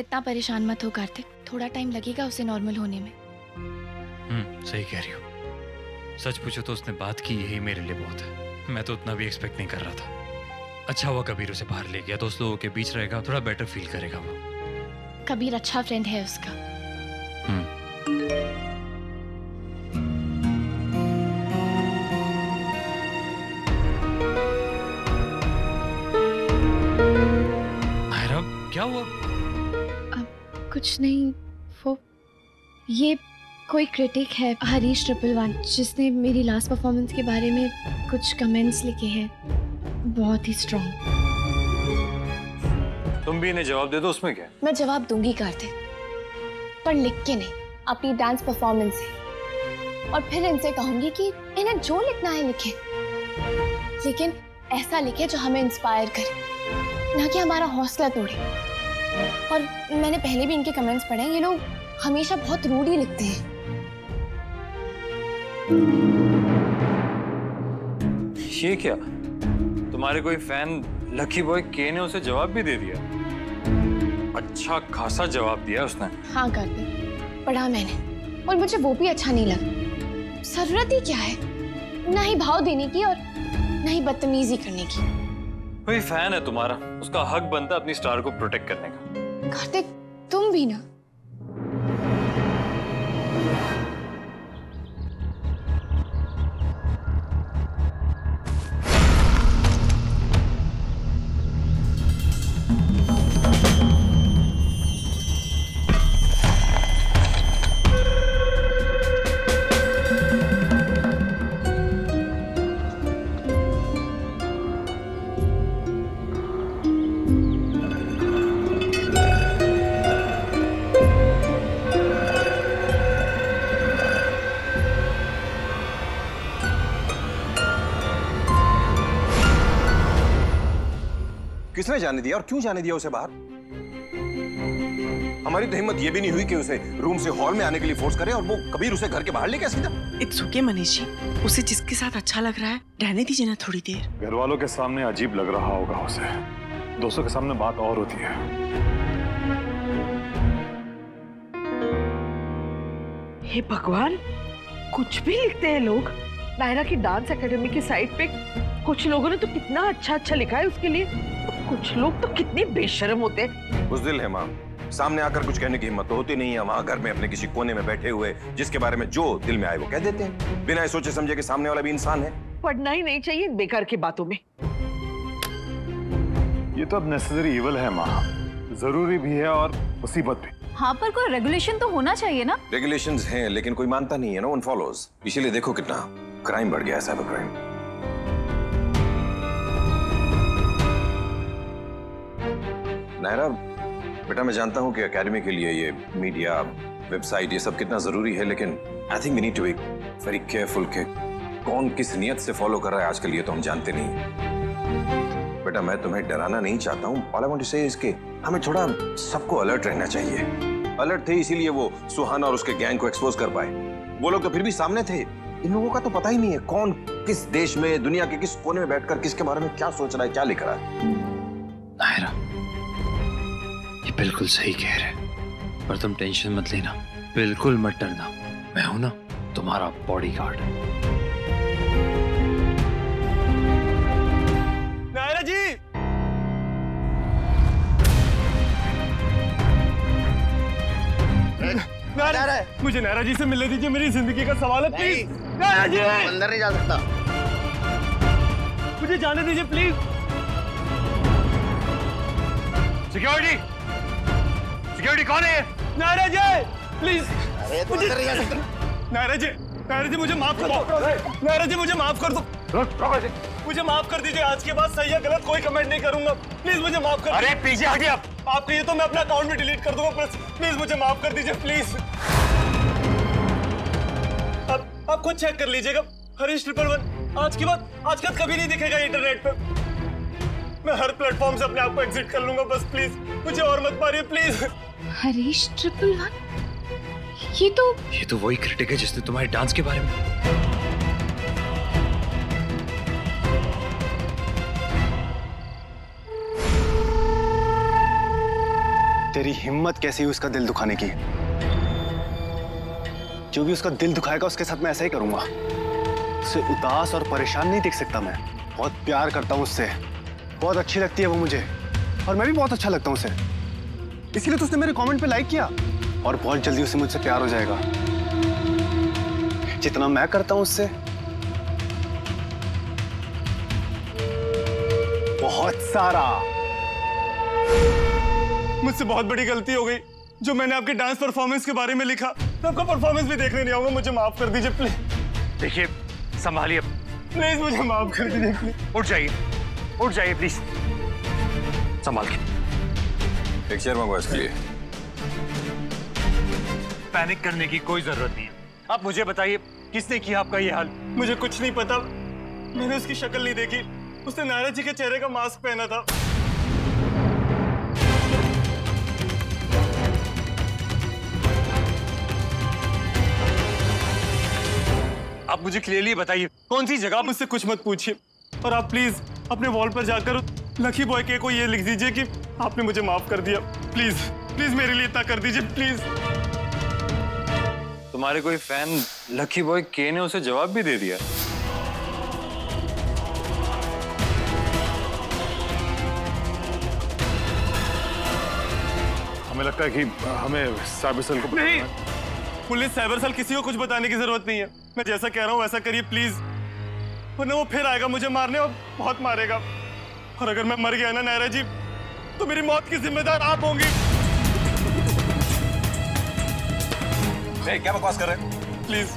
इतना परेशान मत हो कार्तिक, थोड़ा टाइम लगेगा उसे नॉर्मल होने में। सही कह रही हो। सच पूछो तो उसने बात की, यही मेरे लिए बहुत है। मैं तो उतना भी एक्सपेक्ट नहीं कर रहा था। अच्छा हुआ कबीर उसे बाहर ले गया, तो उस लोगों के बीच रहेगा, थोड़ा बेटर फील करेगा वो। कबीर अच्छा फ्रेंड है उसका। क्या हुआ? कुछ नहीं, वो ये कोई क्रिटिक है हरीश 111 जिसने मेरी लास्ट परफॉर्मेंस के बारे में कुछ कमेंट्स लिखे हैं, बहुत ही स्ट्रॉन्ग। तुम भी इन्हें जवाब दे दो, उसमें क्या? मैं जवाब दूंगी कार्तिक, पर लिख के नहीं, अपनी डांस परफॉर्मेंस से। और फिर इनसे कहूंगी कि इन्हें जो लिखना है लिखे, लेकिन ऐसा लिखे जो हमें इंस्पायर करे, ना कि हमारा हौसला तोड़े। और मैंने पहले भी इनके कमेंट्स पढ़े, ये लोग हमेशा बहुत रूड ही लिखते हैं। ये क्या? तुम्हारे कोई फैन लकी बॉय के ने उसे जवाब भी दे दिया? अच्छा खासा जवाब दिया उसने। हाँ कार्तिक, पढ़ा मैंने, और मुझे वो भी अच्छा नहीं लगा। जरूरत ही क्या है, ना ही भाव देने की और ना ही बदतमीजी करने की। कोई फैन है तुम्हारा, उसका हक बनता है अपनी स्टार को प्रोटेक्ट करने का। कार्तिक तुम भी ना। किसने जाने दिया और क्यों जाने दिया उसे बाहर? हमारी तो हिम्मत ये भी नहीं हुई कि उसे रूम से हॉल में आने के लिए फोर्स करें, और वो कबीर उसे घर के बाहर ले गया सीधा। इट्स ओके मनीष जी, उसे जिसके साथ अच्छा लग रहा है रहने दीजिए ना थोड़ी देर। घर वालों के सामने अजीब लग रहा होगा उसे, दोस्तों के सामने बात और होती है। हे भगवान, कुछ भी लिखते हैं लोग। नायरा की डांस एकेडमी की साइट पे कुछ लोगों ने तो कितना अच्छा अच्छा लिखा है उसके लिए, कुछ लोग तो कितने बेशर्म होते हैं। बुज़दिल है माँ, सामने आकर कुछ कहने की हिम्मत तो होती नहीं है। वहाँ घर में अपने किसी कोने में बैठे हुए जिसके बारे में जो दिल में आए वो कह देते हैं, बिना सोचे समझे कि सामने वाला भी इंसान है। पढ़ना ही नहीं चाहिए बेकार की बातों में। ये तो अब नेसेसरी इविल है माँ, जरूरी भी है और मुसीबत भी। हाँ, पर कोई रेगुलेशन तो होना चाहिए ना। रेगुलेशंस हैं लेकिन कोई मानता नहीं है ना, वन फॉलोज। इसीलिए देखो कितना क्राइम बढ़ गया है, साइबर क्राइम। नायरा बेटा, मैं जानता हूं कि एकेडमी के लिए ये मीडिया, वेबसाइट, ये सब कितना जरूरी है, लेकिन I think we need to be very careful कि कौन किस नियत से फॉलो कर रहा है आजकल, ये तो हम जानते नहीं। बेटा मैं तुम्हें डराना नहीं चाहता हूँ, ऑल आई वांट टू से इज कि हमें थोड़ा सबको अलर्ट रहना चाहिए। अलर्ट थे इसीलिए वो सुहाना और उसके गैंग को एक्सपोज कर पाए। वो लोग तो फिर भी सामने थे। इन लोगों का तो पता ही नहीं है कौन किस देश में, दुनिया के किस कोने में बैठकर किसके बारे में क्या सोच रहा है, क्या लिख रहा है। नायरा ये बिल्कुल सही कह रहे, पर तुम टेंशन मत लेना, बिल्कुल मत डरना, मैं हूं ना तुम्हारा बॉडीगार्ड। नायरा जी, नायरा, मुझे नायरा जी से मिलने दीजिए, मेरी जिंदगी का सवाल है, प्लीज। नायरा जी अंदर नहीं जा सकता, मुझे जाने दीजिए प्लीज। सिक्योरिटी, सिक्योरिटी कौन है? नायरा जी प्लीज, मुझे अंदर नहीं जा सकता। नायरा जी मुझे माफ कर दो। नायरा जी मुझे माफ कर दो, मुझे माफ कर दीजिए। आज के बाद सही या गलत कोई कमेंट नहीं करूंगा, प्लीज मुझे माफ कर। अरे पीछे हटिए आप कहिए तो मैं अपना अकाउंट में डिलीट कर दूंगा, प्लीज मुझे माफ कर दीजिए प्लीज। आप खुद चेक कर लीजिएगा, हरीश 111 आज के बाद कभी नहीं दिखेगा इंटरनेट पे। मैं हर प्लेटफॉर्म से अपने आप को एग्जिट कर लूंगा, बस प्लीज मुझे और मत मारिए प्लीज। हरीश 111, ये तो वही क्रिटिक है जिसने तुम्हारे डांस के बारे में। तेरी हिम्मत कैसी हुई उसका दिल दुखाने की? जो भी उसका दिल दुखाएगा उसके साथ मैं ऐसा ही करूंगा। उसे उदास और परेशान नहीं देख सकता मैं। बहुत प्यार करता हूँ उससे, बहुत अच्छी लगती है वो मुझे, और मैं भी बहुत अच्छा लगता हूँ उसे। इसीलिए तो उसने मेरे कमेंट पे लाइक किया, और बहुत जल्दी उसे मुझसे प्यार हो जाएगा, जितना मैं करता हूँ उससे। बहुत सारा। मुझसे बहुत बड़ी गलती हो गई जो मैंने आपके डांस परफॉर्मेंस के बारे में लिखा। मैं आपका परफॉर्मेंस भी देखने नहीं आऊंगा, मुझे माफ कर दीजिए प्लीज। देखिए, संभालिए प्लीज, मुझे माफ कर दीजिए प्लीज। उठ जाइए प्लीज, संभाल के। एक चेयर मंगवा इसके लिए। पैनिक करने की कोई जरूरत नहीं है। आप मुझे बताइए, किसने किया आपका ये हाल? मुझे कुछ नहीं पता, मैंने उसकी शक्ल नहीं देखी। उसने नायरा जी के चेहरे का मास्क पहना था। आप मुझे क्लियरली बताइए, कौन सी जगह? आप मुझसे कुछ मत पूछिए, और आप प्लीज अपने वॉल पर जाकर लकी बॉय के को ये लिख दीजिए कि आपने मुझे माफ कर दिया। प्लीज प्लीज मेरे लिए इतना कर दीजिए प्लीज। तुम्हारे कोई फैन लकी बॉय के ने उसे जवाब भी दे दिया। हमें लगता है कि हमें साइबर सेल को नहीं, पुलिस साइबर सेल किसी को कुछ बताने की जरूरत नहीं है। मैं जैसा कह रहा हूँ वैसा करिए प्लीज, वरना वो फिर आएगा मुझे मारने और बहुत मारेगा। और अगर मैं मर गया ना नायरा जी, तो मेरी मौत की जिम्मेदार आप होंगी। क्या बकवास कर रहे हैं? प्लीज।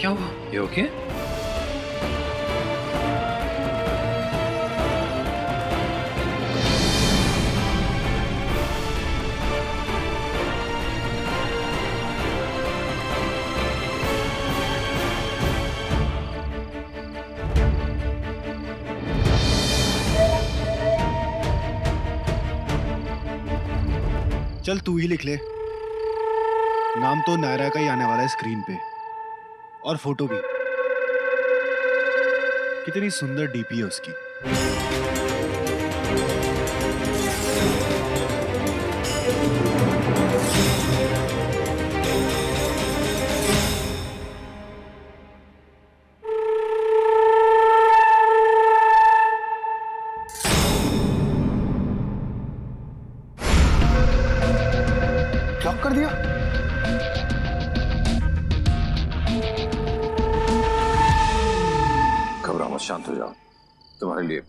क्या हुआ? ये ओके? चल तू ही लिख ले, नाम तो नायरा का ही आने वाला है स्क्रीन पे, और फोटो भी। कितनी सुंदर डीपी है उसकी। लॉक कर दिया। घबराओ मत, शांत हो जाओ। तुम्हारे लिए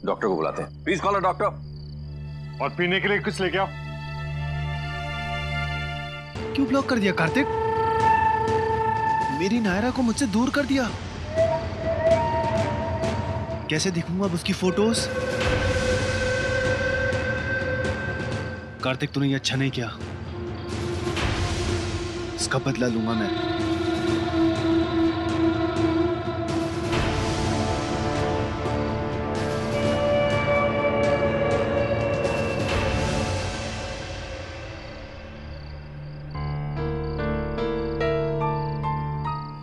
डॉक्टर को बुलाते हैं। Please call a doctor. और पीने के लिए कुछ लेके आओ। क्यों ब्लॉक कर दिया कार्तिक? मेरी नायरा को मुझसे दूर कर दिया। कैसे दिखूंगा अब उसकी फोटोज? कार्तिक तूने ये अच्छा नहीं किया, इसका बदला लूंगा मैं।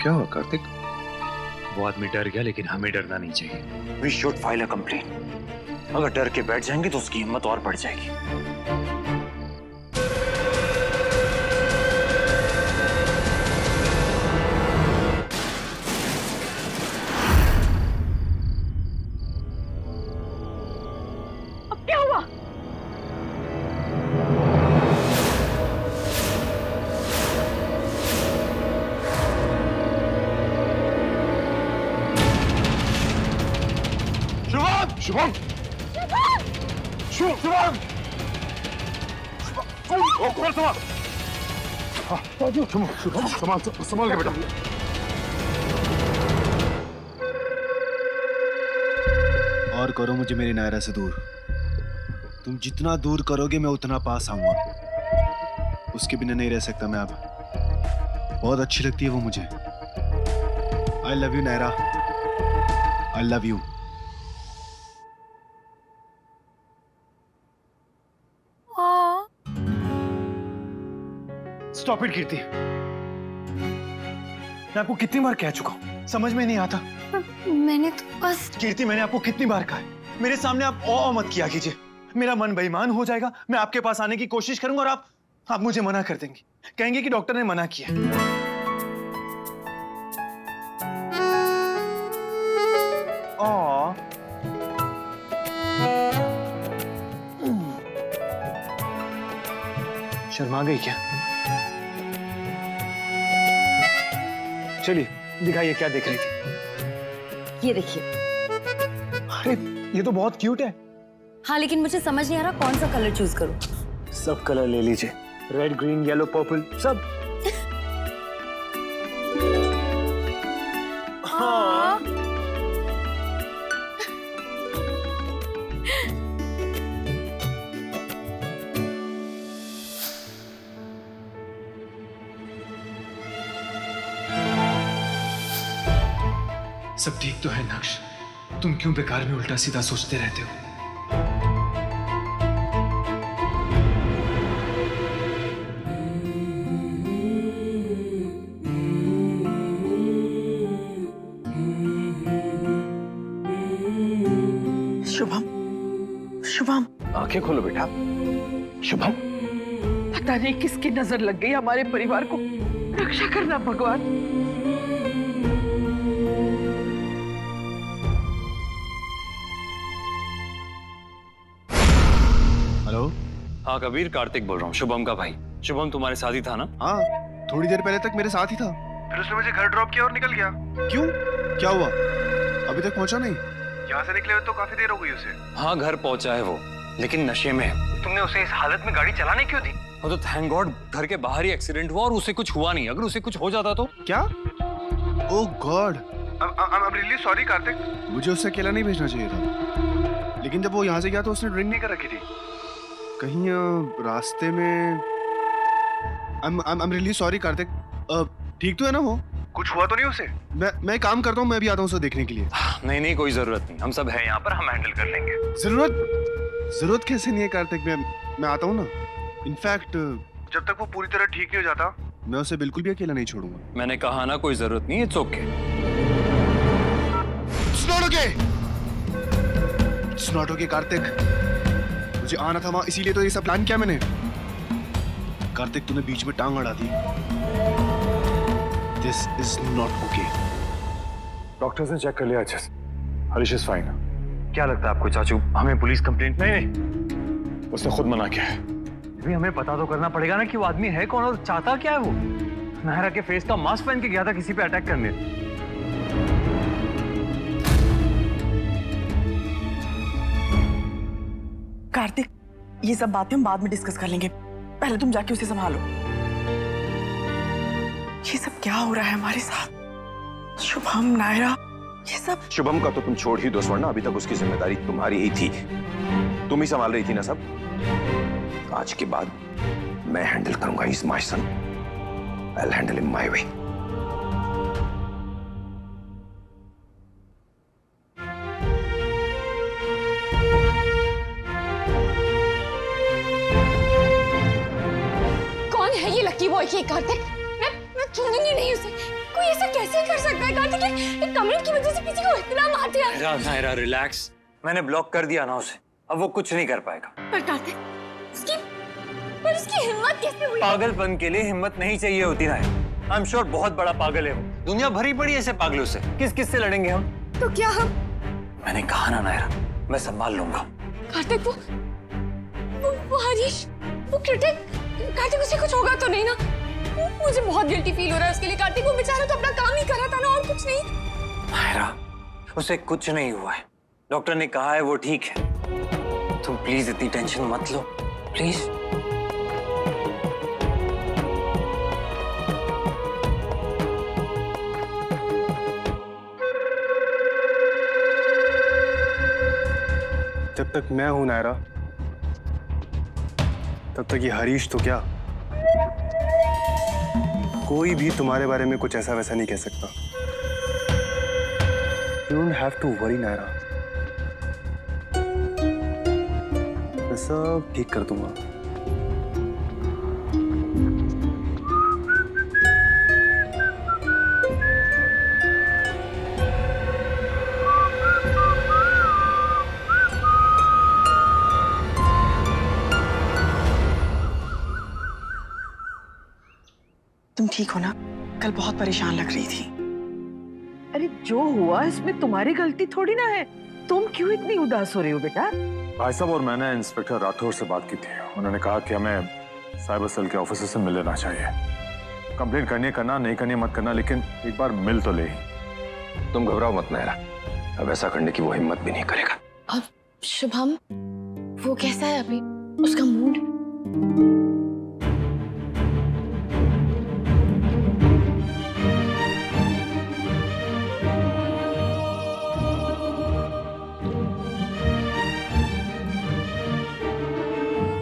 क्या हुआ कार्तिक? वो आदमी डर गया, लेकिन हमें डरना नहीं चाहिए। We should file a complaint। अगर डर के बैठ जाएंगे तो उसकी हिम्मत और बढ़ जाएगी। अब क्या हुआ? शुभम शुभम संभाल के बेटा। और करो मुझे मेरी नायरा से दूर। तुम जितना दूर करोगे मैं उतना पास आऊंगा। उसके बिना नहीं रह सकता मैं अब। बहुत अच्छी लगती है वो मुझे। I love you Naira, I love you. Stop it Kirti. मैं आपको कितनी बार कह चुका हूं, समझ में नहीं आता। मैंने तो बस। कीर्ति मैंने आपको कितनी बार कहा है, मेरे सामने आप ओ मत किया कीजिए। मेरा मन बेईमान हो जाएगा। मैं आपके पास आने की कोशिश करूंगा और आप मुझे मना कर देंगे, कहेंगे कि डॉक्टर ने मना किया। शर्मा गई क्या? चलिए दिखाइए क्या देख रही थी। ये देखिए। अरे ये तो बहुत क्यूट है। हाँ लेकिन मुझे समझ नहीं आ रहा कौन सा कलर चूज करूं। सब कलर ले लीजिए, रेड, ग्रीन, येलो, पर्पल, सब। हाँ। सब ठीक तो है नक्श, तुम क्यों बेकार में उल्टा सीधा सोचते रहते हो? शुभम, शुभम आंखें खोलो बेटा। शुभम, पता नहीं किसकी नजर लग गई हमारे परिवार को। रक्षा करना भगवान। हेलो। हाँ कबीर, कार्तिक बोल रहा हूँ, शुभम का भाई। शुभम तुम्हारे साथ ही था ना? हाँ, थोड़ी देर पहले तक मेरे साथ ही था, फिर उसने मुझे घर ड्रॉप किया और निकल गया। क्यों, क्या हुआ? अभी तक पहुंचा नहीं? यहाँ से निकले हुए तो काफी देर हो गई उसे। हाँ घर पहुंचा है वो, लेकिन नशे में है। तुमने उसे इस हालत में गाड़ी चलाने क्यों दी? वो तो थैंक गॉड घर के बाहर ही एक्सीडेंट हुआ और उसे कुछ हुआ नहीं। अगर उसे कुछ हो जाता तो? क्या? Oh God, I am really sorry Kartik. मुझे उसे अकेला नहीं भेजना चाहिए था, लेकिन जब वो यहाँ से गया तो उसने ड्रिंक नहीं कर रखी थी। कहीं रास्ते में। आई एम रियली सॉरी कार्तिक। ठीक तो है ना वो? कुछ हुआ तो नहीं उसे? मैं काम करता हूँ, मैं भी आता हूँ उसे देखने के लिए। नहीं नहीं कोई जरूरत नहीं, हम सब हैं यहाँ पर, हम हैंडल कर लेंगे। जरूरत कैसे नहीं है कार्तिक, मैं आता हूँ ना। इनफैक्ट जब तक वो पूरी तरह ठीक नहीं हो जाता मैं उसे बिल्कुल भी अकेला नहीं छोड़ूंगा। मैंने कहा ना कोई जरूरत नहीं, it's okay. It's not okay Kartik. मुझे आना था वहां, इसीलिए तो ये सब प्लान किया मैंने। कार्तिक तूने बीच में टांग अड़ा दी। This is not okay. Doctors ने चेक कर लिया अच्छे से, हरीश इज फाइन। क्या लगता है आपको चाचू, हमें पुलिस कंप्लेंट? नहीं, उसने खुद मना किया है। भी हमें पता तो करना पड़ेगा ना कि वो आदमी है कौन और चाहता क्या है वो। नायरा के फेस का मास्क पहन के गया था किसी पे अटैक करने। कार्तिक, ये सब बातें हम बाद में डिस्कस कर लेंगे, पहले तुम जाके उसे संभालो। ये सब क्या हो रहा है हमारे साथ? शुभम, नायरा, ये सब। शुभम का तो तुम छोड़ ही दो स्वर्णा, अभी तक उसकी जिम्मेदारी तुम्हारी ही थी। तुम ही संभाल रही थी ना सब। आज के बाद मैं हैंडल करूंगा is my son. I'll handle him my way. कौन है ये लकी बॉय? ये कार्तिक? मैं छोड़ूंगी नहीं उसे। कोई ऐसा कैसे कर सकता है कार्तिक? एक कमेंट की वजह से किसी को इतना मार दिया। नायरा रिलैक्स, मैंने ब्लॉक कर दिया ना उसे, अब वो कुछ नहीं कर पाएगा। पर कार्तिक, उसकी हिम्मत कैसे हुई? पागलपन के लिए हिम्मत नहीं चाहिए होती ना। आई एम श्योर बहुत बड़ा पागल है वो। दुनिया भरी पड़ी ऐसे पागलों से। किस से लड़ेंगे हम? तो क्या हम? मैंने कहा ना नायरा, मैं संभाल लूंगा। कार्तिक, वो हरीश, वो क्रिटिक, कार्तिक उसे कुछ होगा तो नहीं ना? मुझे बहुत गिल्टी फील हो रहा है उसके लिए। कार्तिक वो बेचारा तो अपना काम ही कर रहा था ना, और कुछ नहीं। नायरा, उसे कुछ नहीं हुआ है, डॉक्टर ने कहा है वो ठीक है। तुम प्लीज इतनी टेंशन मत लो, प्लीज। जब तक मैं हूं नायरा, तब तक ये हरीश तो क्या, कोई भी तुम्हारे बारे में कुछ ऐसा वैसा नहीं कह सकता। You don't have to worry Naira, मैं सब ठीक कर दूंगा। तुम ठीक हो ना? कल बहुत परेशान लग रही थी। अरे जो हुआ इसमें तुम्हारी गलती थोड़ी ना है। तुम क्यों इतनी उदास हो रही हो बेटा? भाई साहब और मैंने इंस्पेक्टर राठौर से बात की थी। उन्होंने कहा कि हमें साइबर सेल के ऑफिसर से मिल लेना चाहिए। कंप्लेंट करनी है करना, नहीं करनी मत करना, लेकिन एक बार मिल तो ले। तुम घबराओ मत नायरा, अब ऐसा करने की वो हिम्मत भी नहीं करेगा। अब शुभम वो कैसा है अभी, उसका मूड?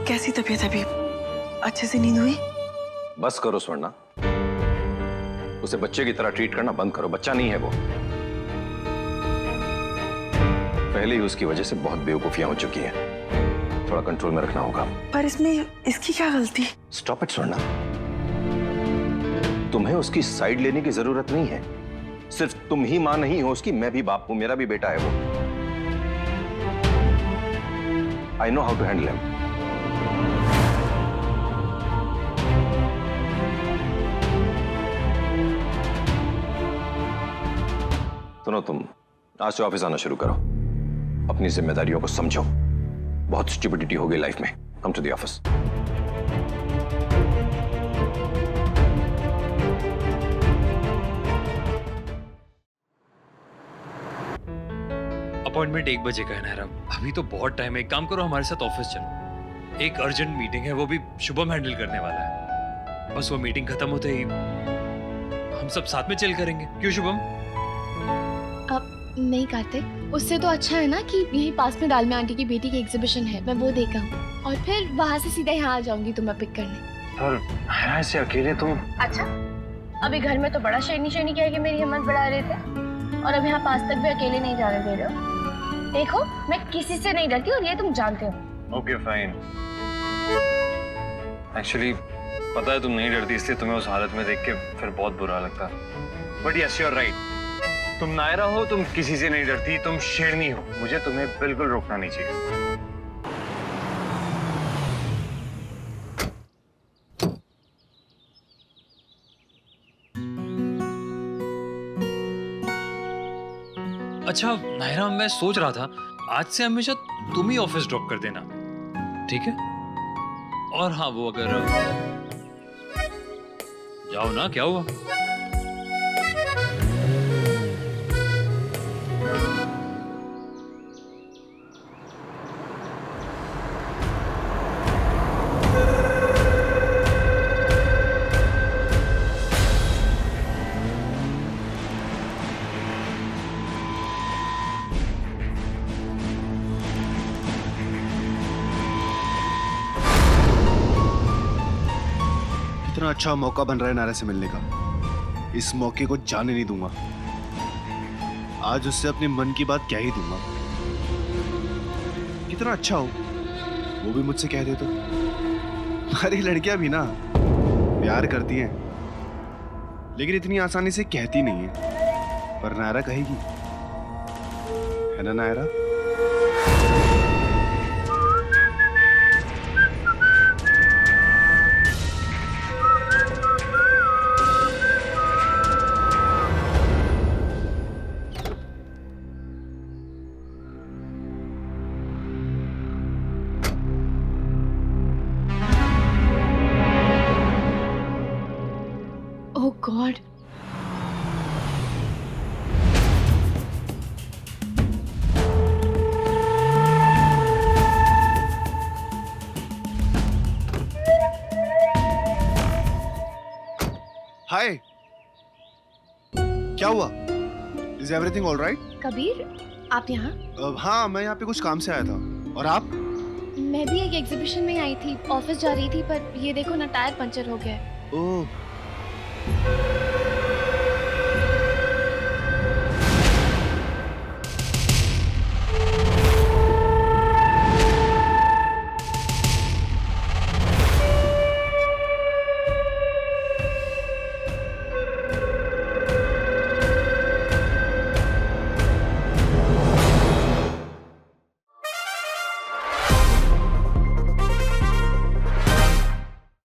कैसी तबीयत है अभी? अच्छे से नींद हुई? बस करो स्वर्णा, उसे बच्चे की तरह ट्रीट करना बंद करो। बच्चा नहीं है वो, पहले ही उसकी वजह से बहुत बेवकूफियां हो चुकी हैं। थोड़ा कंट्रोल में रखना होगा। पर इसमें इसकी क्या गलती? स्टॉप इट स्वर्णा, तुम्हें उसकी साइड लेने की जरूरत नहीं है। सिर्फ तुम ही मां नहीं हो उसकी, मैं भी बाप हूं, मेरा भी बेटा है वो। I know how to handle him. सुनो, तुम आज से ऑफिस आना शुरू करो, अपनी जिम्मेदारियों को समझो। बहुत स्टुपिडिटी हो गई लाइफ में। Come to the office. Appointment 1 बजे का है नायरा, अभी तो बहुत टाइम है। एक काम करो, हमारे साथ ऑफिस चलो। एक अर्जेंट मीटिंग है, वो भी शुभम हैंडल करने वाला है। बस वो मीटिंग खत्म होते ही हम सब साथ में चल करेंगे। क्यों शुभम? अब नहीं कार्तिक, उससे तो अच्छा है ना कि यहीं पास में डालमिया आंटी की बेटी की एग्जीबिशन है, मैं वो देखा हूँ और फिर वहाँ से सीधा यहाँ आ जाऊंगी तुम्हें पिक करने। पर ऐसे अकेले तुम? अच्छा, अभी घर में तो बड़ा शेरनी शेरनी कह के मेरी हिम्मत बढ़ा रहे थे और अब यहाँ पास तक भी अकेले नहीं जाने दे रहे हो। देखो, मैं किसी से नहीं डरती और ये तुम जानते हो। Okay fine. एक्चुअली पता है तुम नहीं डरती, इसलिए तुम्हें उस हालत में देख के फिर बहुत बुरा लगता। But yes you are right, तुम नायरा हो, तुम किसी से नहीं डरती, तुम शेरनी हो। मुझे तुम्हें बिल्कुल रोकना नहीं चाहिए। अच्छा नायरा, मैं सोच रहा था आज से हमेशा तुम ही ऑफिस ड्रॉप कर देना, ठीक है? और हाँ, वो अगर जाओ ना, क्या हुआ? इतना अच्छा मौका बन रहा है नायरा से मिलने का, इस मौके को जाने नहीं दूंगा। आज उससे अपने मन की बात कह ही दूंगा। कितना अच्छा हो वो भी मुझसे कह दे तो। हमारी लड़कियां भी ना प्यार करती हैं, लेकिन इतनी आसानी से कहती नहीं है। पर नायरा कहेगी, है ना नायरा? Oh God. हाय, क्या हुआ? Is everything all right? Kabir, आप यहाँ? हाँ, मैं यहाँ पे कुछ काम से आया था। और आप? मैं भी एक एग्जीबिशन में आई थी, ऑफिस जा रही थी, पर ये देखो ना, टायर पंचर हो गया है। ओह,